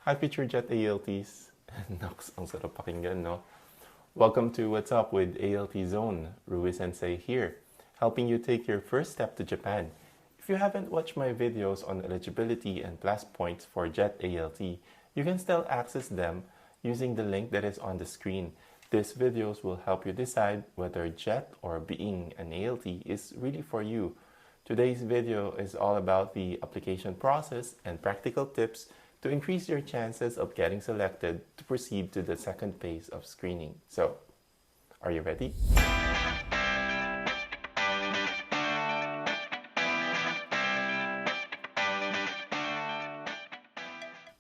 Hi, Future Jet ALTs. Nox, ang sarap pakinggan, no? Welcome to What's Up with ALT Zone. Rui Sensei here, helping you take your first step to Japan. If you haven't watched my videos on eligibility and plus points for Jet ALT, you can still access them using the link that is on the screen. These videos will help you decide whether Jet or being an ALT is really for you. Today's video is all about the application process and practical tips to increase your chances of getting selected to proceed to the second phase of screening. So, are you ready?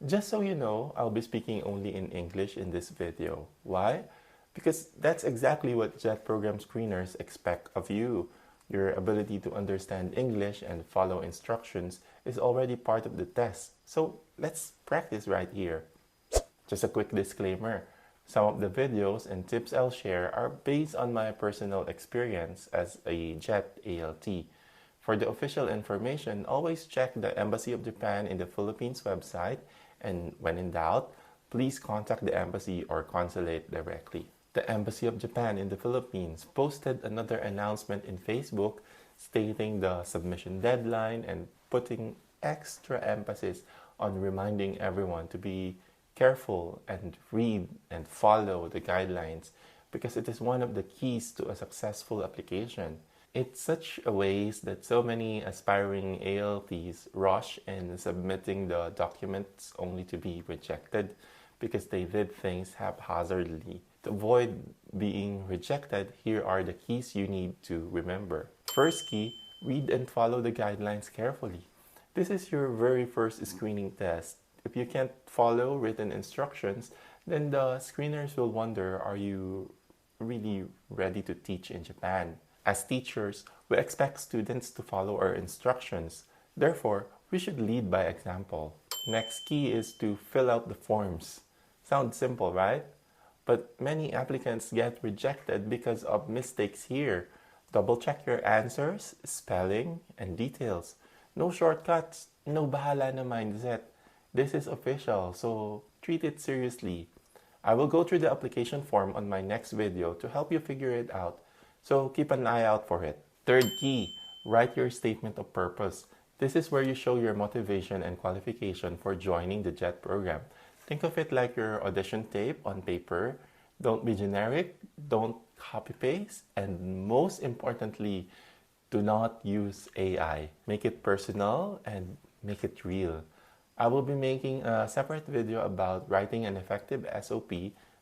Just so you know, I'll be speaking only in English in this video. Why? Because that's exactly what JET program screeners expect of you. Your ability to understand English and follow instructions is already part of the test. So let's practice right here. Just a quick disclaimer. Some of the videos and tips I'll share are based on my personal experience as a JET ALT. For the official information, always check the Embassy of Japan in the Philippines website, and when in doubt, please contact the embassy or consulate directly. The Embassy of Japan in the Philippines posted another announcement in Facebook stating the submission deadline and putting extra emphasis on reminding everyone to be careful and read and follow the guidelines because it is one of the keys to a successful application. It's such a waste that so many aspiring ALTs rush in submitting the documents only to be rejected because they did things haphazardly. To avoid being rejected, here are the keys you need to remember. First key, read and follow the guidelines carefully. This is your very first screening test. If you can't follow written instructions, then the screeners will wonder, are you really ready to teach in Japan? As teachers, we expect students to follow our instructions. Therefore, we should lead by example. Next key is to fill out the forms. Sounds simple, right? But many applicants get rejected because of mistakes here. Double check your answers, spelling, and details. No shortcuts, no bahala na mindset. This is official, so treat it seriously. I will go through the application form on my next video to help you figure it out, so keep an eye out for it. Third key, write your statement of purpose. This is where you show your motivation and qualification for joining the JET program. Think of it like your audition tape on paper. Don't be generic, don't copy-paste, and most importantly, do not use AI. Make it personal and make it real. I will be making a separate video about writing an effective SOP,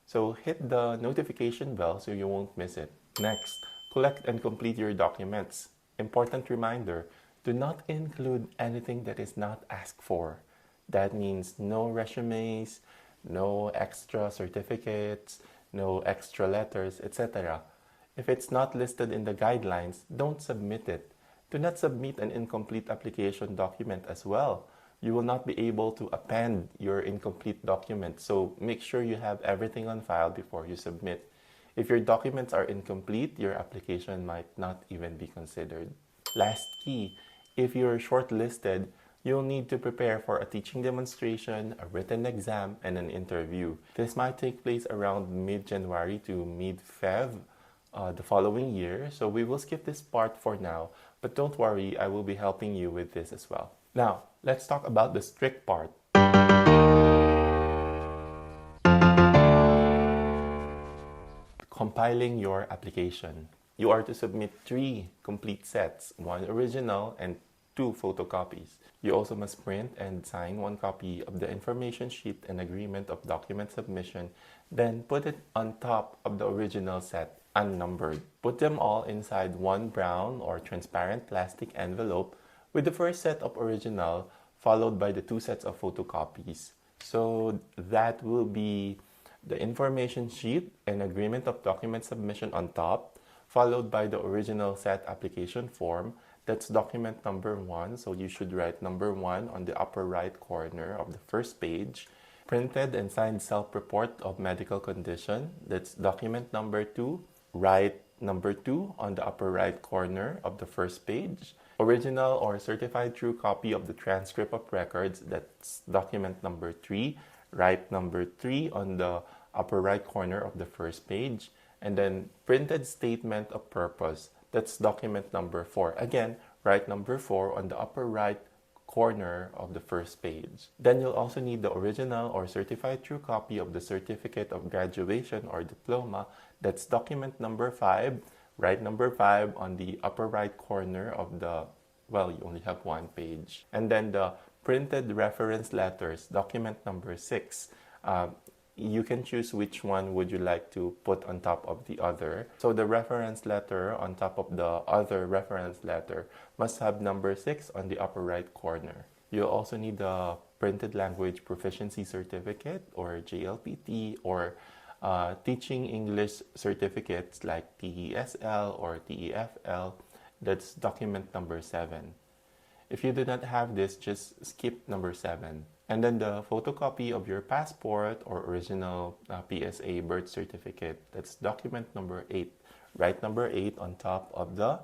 so hit the notification bell so you won't miss it. Next, collect and complete your documents. Important reminder, do not include anything that is not asked for. That means no resumes, no extra certificates, no extra letters, etc. If it's not listed in the guidelines, don't submit it. Do not submit an incomplete application document as well. You will not be able to append your incomplete document, so make sure you have everything on file before you submit. If your documents are incomplete, your application might not even be considered. Last key, if you're shortlisted, you'll need to prepare for a teaching demonstration, a written exam, and an interview. This might take place around mid-January to mid-Feb the following year, so we will skip this part for now, but don't worry, I will be helping you with this as well. Now, let's talk about the strict part. Compiling your application. You are to submit 3 complete sets, 1 original and 2 photocopies. You also must print and sign 1 copy of the information sheet and agreement of document submission, then put it on top of the original set, unnumbered. Put them all inside 1 brown or transparent plastic envelope with the first set of original followed by the 2 sets of photocopies. So that will be the information sheet and agreement of document submission on top, followed by the original set application form. That's document number 1, so you should write number 1 on the upper right corner of the first page. Printed and signed self-report of medical condition, that's document number 2. Write number 2 on the upper right corner of the first page. Original or certified true copy of the transcript of records, that's document number 3. Write number 3 on the upper right corner of the first page. And then printed statement of purpose, that's document number 4. Again, write number 4 on the upper right corner of the first page. Then you'll also need the original or certified true copy of the certificate of graduation or diploma, that's document number 5. Write number 5 on the upper right corner of the, well, you only have one page. And then the printed reference letters, document number 6. You can choose which one would you like to put on top of the other. So the reference letter on top of the other reference letter must have number 6 on the upper right corner. You'll also need the printed language proficiency certificate or JLPT, or teaching English certificates like TESL or TEFL. That's document number 7. If you do not have this, just skip number 7. And then the photocopy of your passport or original PSA birth certificate, that's document number 8. Write number 8 on top of the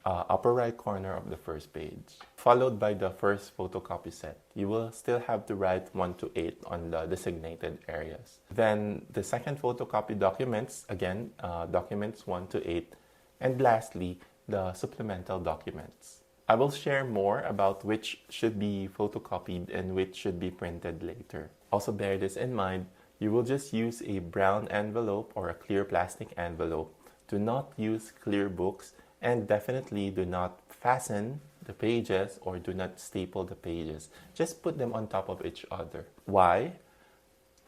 upper right corner of the first page, followed by the first photocopy set. You will still have to write 1 to 8 on the designated areas. Then the second photocopy documents, again, documents 1 to 8. And lastly, the supplemental documents. I will share more about which should be photocopied and which should be printed later. Also bear this in mind, you will just use a brown envelope or a clear plastic envelope. Do not use clear books, and definitely do not fasten the pages or do not staple the pages. Just put them on top of each other. Why?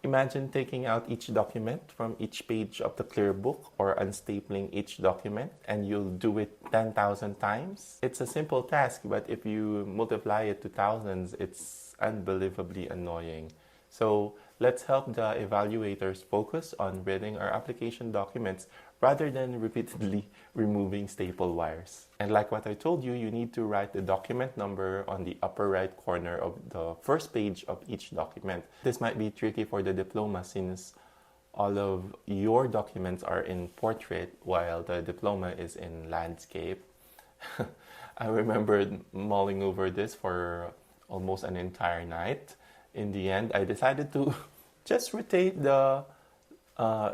Imagine taking out each document from each page of the clear book or unstapling each document, and you'll do it 10,000 times. It's a simple task, but if you multiply it to thousands, it's unbelievably annoying. So let's help the evaluators focus on reading our application documents rather than repeatedly removing staple wires. And like what I told you, you need to write the document number on the upper right corner of the first page of each document. This might be tricky for the diploma since all of your documents are in portrait while the diploma is in landscape. I remember mulling over this for almost an entire night. In the end, I decided to just rotate the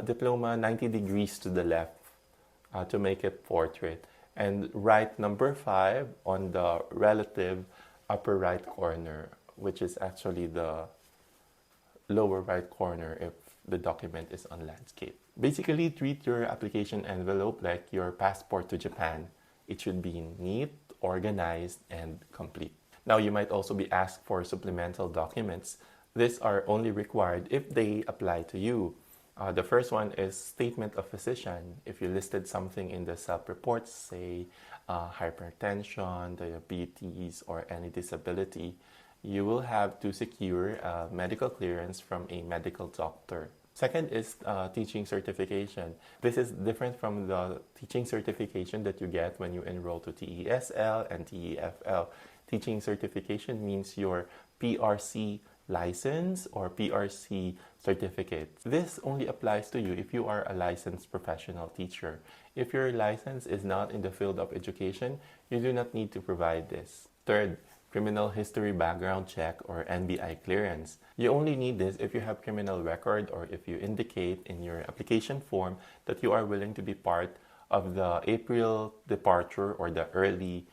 diploma 90 degrees to the left to make it portrait, and write number 5 on the relative upper right corner, which is actually the lower right corner if the document is on landscape. Basically, treat your application envelope like your passport to Japan. It should be neat, organized, and complete. Now, you might also be asked for supplemental documents. These are only required if they apply to you. The first one is statement of physician. If you listed something in the self-reports, say hypertension, diabetes, or any disability, you will have to secure a medical clearance from a medical doctor. Second is teaching certification. This is different from the teaching certification that you get when you enroll to TESL and TEFL. Teaching certification means your PRC license or PRC certificate. This only applies to you if you are a licensed professional teacher. If your license is not in the field of education, you do not need to provide this. Third, criminal history background check or NBI clearance. You only need this if you have criminal record or if you indicate in your application form that you are willing to be part of the April departure or the early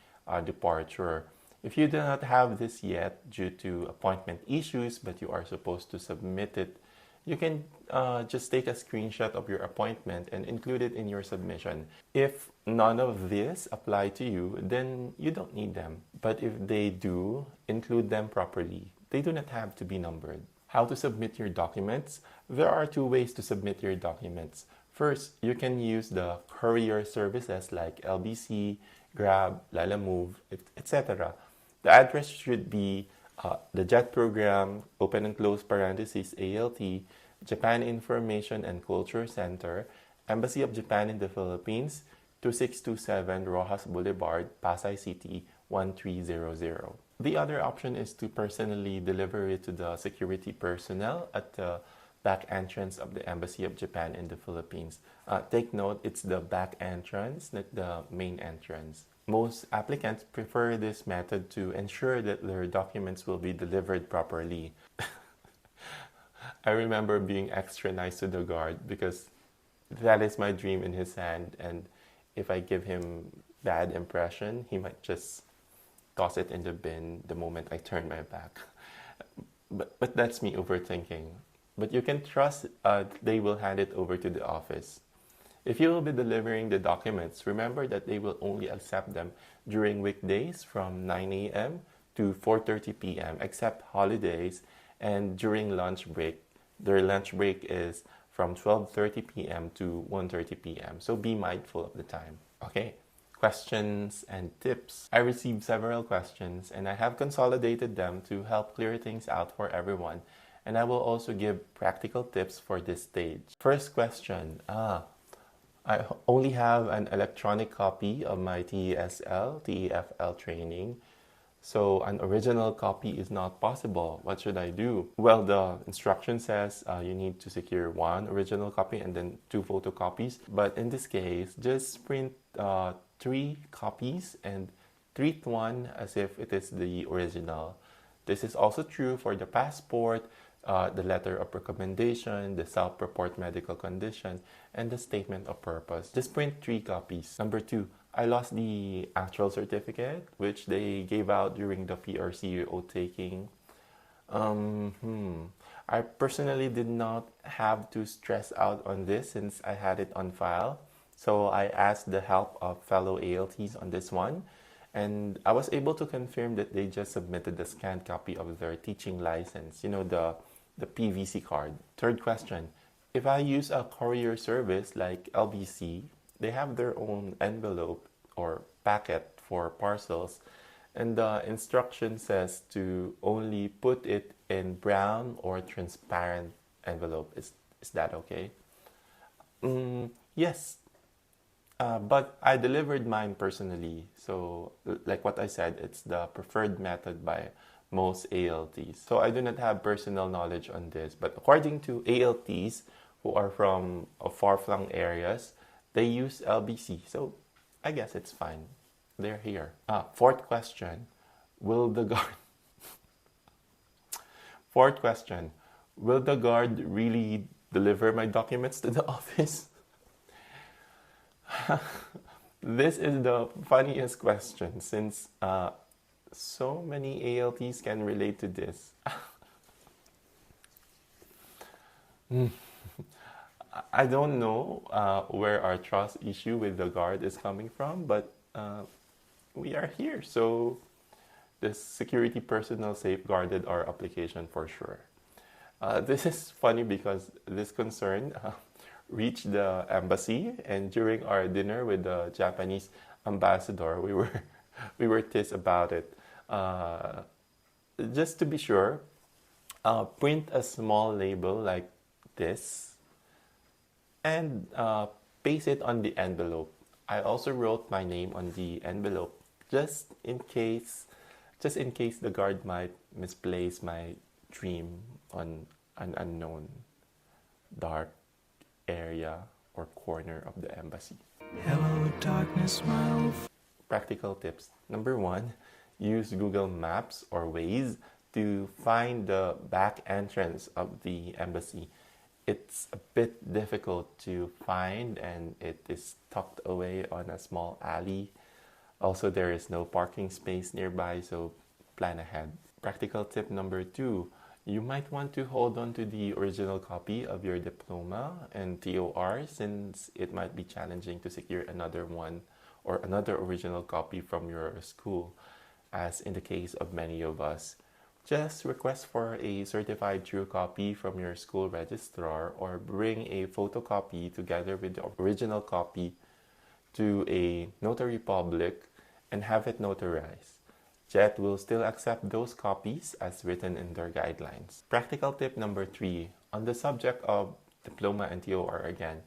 departure. If you do not have this yet due to appointment issues, but you are supposed to submit it, you can just take a screenshot of your appointment and include it in your submission. If none of this apply to you, then you don't need them. But if they do, include them properly. They do not have to be numbered. How to submit your documents? There are 2 ways to submit your documents. First, you can use the courier services like LBC, Grab, Lalamove, etc. The address should be the JET program, open and close parentheses, ALT, Japan Information and Culture Center, Embassy of Japan in the Philippines, 2627 Rojas Boulevard, Pasay City, 1300. The other option is to personally deliver it to the security personnel at the back entrance of the Embassy of Japan in the Philippines. Take note, it's the back entrance, not the main entrance. Most applicants prefer this method to ensure that their documents will be delivered properly. I remember being extra nice to the guard because that is my dream in his hand, and if I give him bad impression, he might just toss it in the bin the moment I turn my back. But that's me overthinking. But you can trust they will hand it over to the office. If you will be delivering the documents, remember that they will only accept them during weekdays from 9 a.m. to 4:30 p.m. except holidays and during lunch break. Their lunch break is from 12:30 p.m. to 1:30 p.m. So be mindful of the time. Okay, questions and tips. I received several questions and I have consolidated them to help clear things out for everyone. And I will also give practical tips for this stage. First question. I only have an electronic copy of my TEFL training, so an original copy is not possible. What should I do? Well, the instruction says you need to secure one original copy and then 2 photocopies. But in this case, just print 3 copies and treat one as if it is the original. This is also true for the passport, the letter of recommendation, the self-report medical condition, and the statement of purpose. Just print 3 copies. Number 2, I lost the actual certificate, which they gave out during the PRCO taking. I personally did not have to stress out on this since I had it on file. So I asked the help of fellow ALTs on this one. And I was able to confirm that they just submitted the scanned copy of their teaching license, the PVC card. Third question, if I use a courier service like LBC, they have their own envelope or packet for parcels, and the instruction says to only put it in brown or transparent envelope. Is that okay? Yes, but I delivered mine personally. So like what I said, it's the preferred method by most ALTs. So I do not have personal knowledge on this, but according to ALTs who are from far-flung areas, they use LBC. So I guess it's fine. They're here. Fourth question, will the guard Fourth question, will the guard really deliver my documents to the office? This is the funniest question since so many ALTs can relate to this. I don't know where our trust issue with the guard is coming from, but we are here. So the security personnel safeguarded our application for sure. This is funny because this concern reached the embassy, and during our dinner with the Japanese ambassador, we were teased about it. Just to be sure, print a small label like this and paste it on the envelope. I also wrote my name on the envelope just in case the guard might misplace my dream on an unknown dark area or corner of the embassy. Hello darkness, my old practical tips. Number 1, use Google Maps or Waze to find the back entrance of the embassy. It's a bit difficult to find and it is tucked away on a small alley. Also, there is no parking space nearby, so plan ahead. Practical tip number 2, you might want to hold on to the original copy of your diploma and TOR since it might be challenging to secure another one or another original copy from your school, as in the case of many of us. Just request for a certified true copy from your school registrar or bring a photocopy together with the original copy to a notary public and have it notarized. JET will still accept those copies as written in their guidelines. Practical tip number 3, on the subject of diploma and TOR again,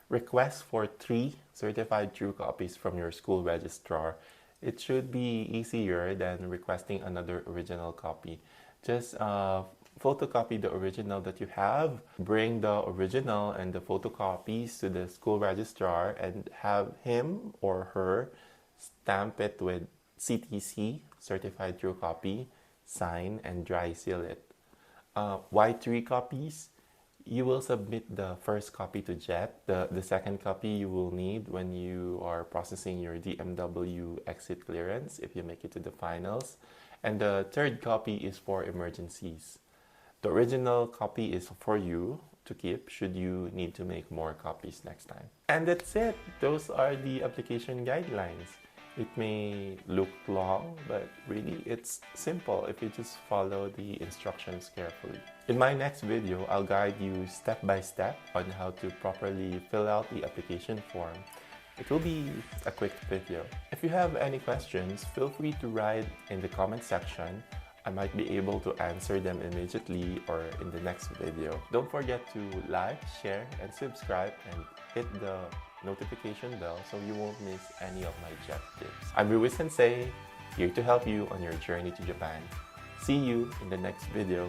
request for 3 certified true copies from your school registrar. It should be easier than requesting another original copy. Just photocopy the original that you have, bring the original and the photocopies to the school registrar and have him or her stamp it with CTC, Certified True Copy, sign and dry seal it. Why 3 copies? You will submit the first copy to JET. The second copy you will need when you are processing your DMW exit clearance if you make it to the finals. And the third copy is for emergencies. The original copy is for you to keep should you need to make more copies next time. And that's it. Those are the application guidelines. It may look long, but really it's simple if you just follow the instructions carefully. In my next video, I'll guide you step by step on how to properly fill out the application form. It will be a quick video. If you have any questions, feel free to write in the comment section. I might be able to answer them immediately or in the next video. Don't forget to like, share, and subscribe, and hit the notification bell so you won't miss any of my JET tips. I'm Rui Sensei, here to help you on your journey to Japan. See you in the next video.